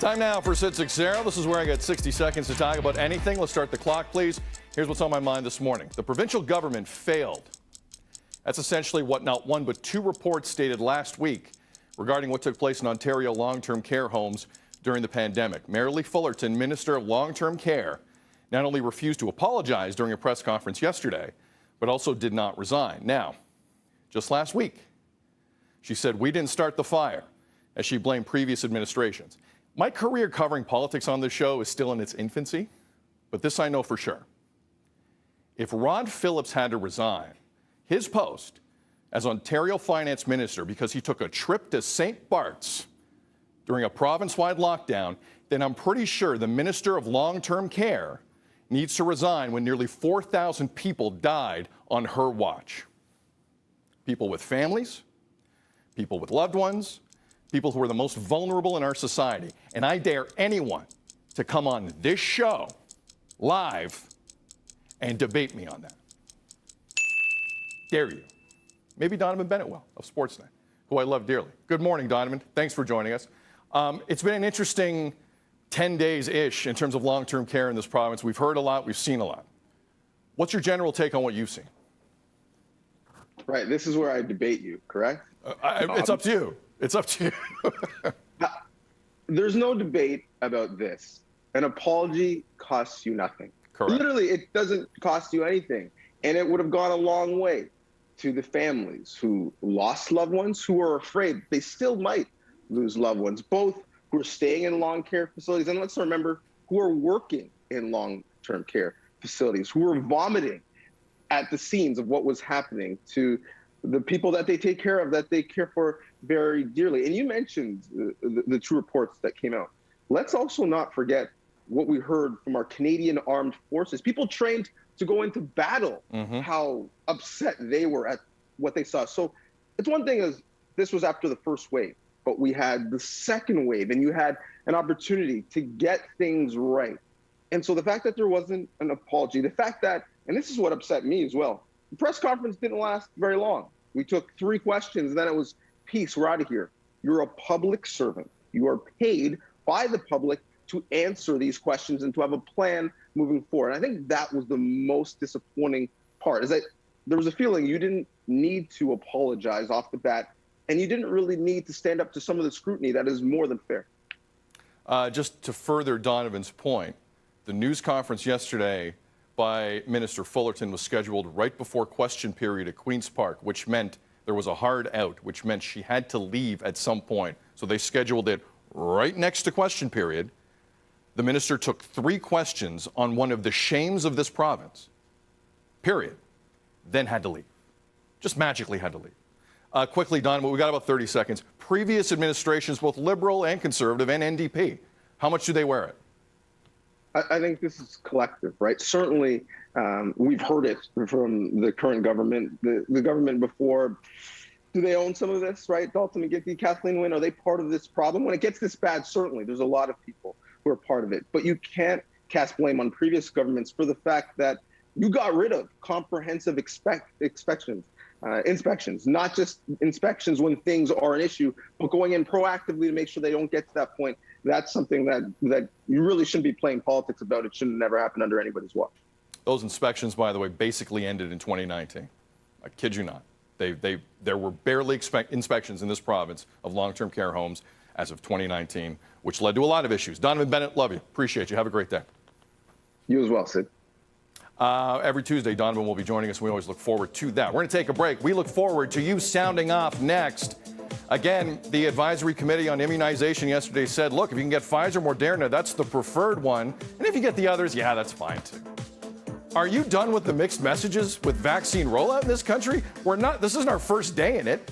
Time now for Sit 60. This is where I get 60 seconds to talk about anything. Let's start the clock, please. Here's what's on my mind this morning. The provincial government failed. That's essentially what not one but two reports stated last week regarding what took place in Ontario long-term care homes during the pandemic. Mayor Lee Fullerton, Minister of Long-Term Care, not only refused to apologize during a press conference yesterday, but also did not resign. Now, just last week, she said, "We didn't start the fire," as she blamed previous administrations. My career covering politics on this show is still in its infancy, but this I know for sure. If Rod Phillips had to resign his post as Ontario Finance Minister because he took a trip to St. Bart's during a province-wide lockdown, then I'm pretty sure the Minister of Long-Term Care needs to resign when nearly 4,000 people died on her watch. People with families, people with loved ones, people who are the most vulnerable in our society. And I dare anyone to come on this show live and debate me on that. Dare you. Maybe Donnovan Bennett will, of Sportsnet, who I love dearly. Good morning, Donnovan. Thanks for joining us. It's been an interesting 10 days-ish in terms of long-term care in this province. We've heard a lot, we've seen a lot. What's your general take on what you've seen? Right, this is where I debate you, correct? It's up to you. It's up to you. There's no debate about this. An apology costs you nothing. Correct. Literally, it doesn't cost you anything. And it would have gone a long way to the families who lost loved ones, who are afraid they still might lose loved ones, both who are staying in long care facilities, and let's remember, who are working in long-term care facilities, who are vomiting at the scenes of what was happening to the people that they take care of, that they care for very dearly. And you mentioned the two reports that came out. Let's also not forget what we heard from our Canadian Armed Forces, people trained to go into battle, how upset they were at what they saw. So it's one thing is this was after the first wave, but we had the second wave and you had an opportunity to get things right. And so the fact that there wasn't an apology, the fact that, and this is what upset me as well, the press conference didn't last very long. We took 3 questions, and then it was, peace, we're out of here. You're a public servant. You are paid by the public to answer these questions and to have a plan moving forward. And I think that was the most disappointing part, is that there was a feeling you didn't need to apologize off the bat, and you didn't really need to stand up to some of the scrutiny that is more than fair. Just to further Donovan's point, the news conference yesterday by Minister Fullerton was scheduled right before question period at Queen's Park, which meant there was a hard out, which meant she had to leave at some point. So they scheduled it right next to question period. The minister took 3 questions on one of the shames of this province, period, then had to leave. Just magically had to leave. Quickly, Donovan, we got about 30 seconds. Previous administrations, both Liberal and Conservative and NDP, how much do they wear it? I think this is collective, right? Certainly, we've heard it from the current government, the government before. Do they own some of this, right? Dalton McGuinty, Kathleen Wynne, are they part of this problem? When it gets this bad, certainly, there's a lot of people who are part of it. But you can't cast blame on previous governments for the fact that you got rid of comprehensive inspections, not just inspections when things are an issue, but going in proactively to make sure they don't get to that point. That's something that you really shouldn't be playing politics about. It should have never happened under anybody's watch. Those inspections, by the way, basically ended in 2019. I kid you not. There were barely inspections in this province of long-term care homes as of 2019, which led to a lot of issues. Donnovan Bennett, love you. Appreciate you. Have a great day. You as well, Sid. Every Tuesday, Donnovan will be joining us. We always look forward to that. We're going to take a break. We look forward to you sounding off next. Again, the Advisory Committee on Immunization yesterday said, look, if you can get Pfizer, Moderna, that's the preferred one. And if you get the others, yeah, that's fine too. Are you done with the mixed messages with vaccine rollout in this country? We're not. This isn't our first day in it.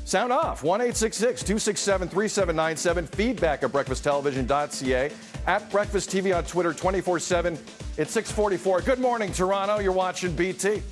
Sound off. 1-866-267-3797. Feedback at breakfasttelevision.ca. At Breakfast TV on Twitter 24/7. It's 6:44. Good morning, Toronto. You're watching BT.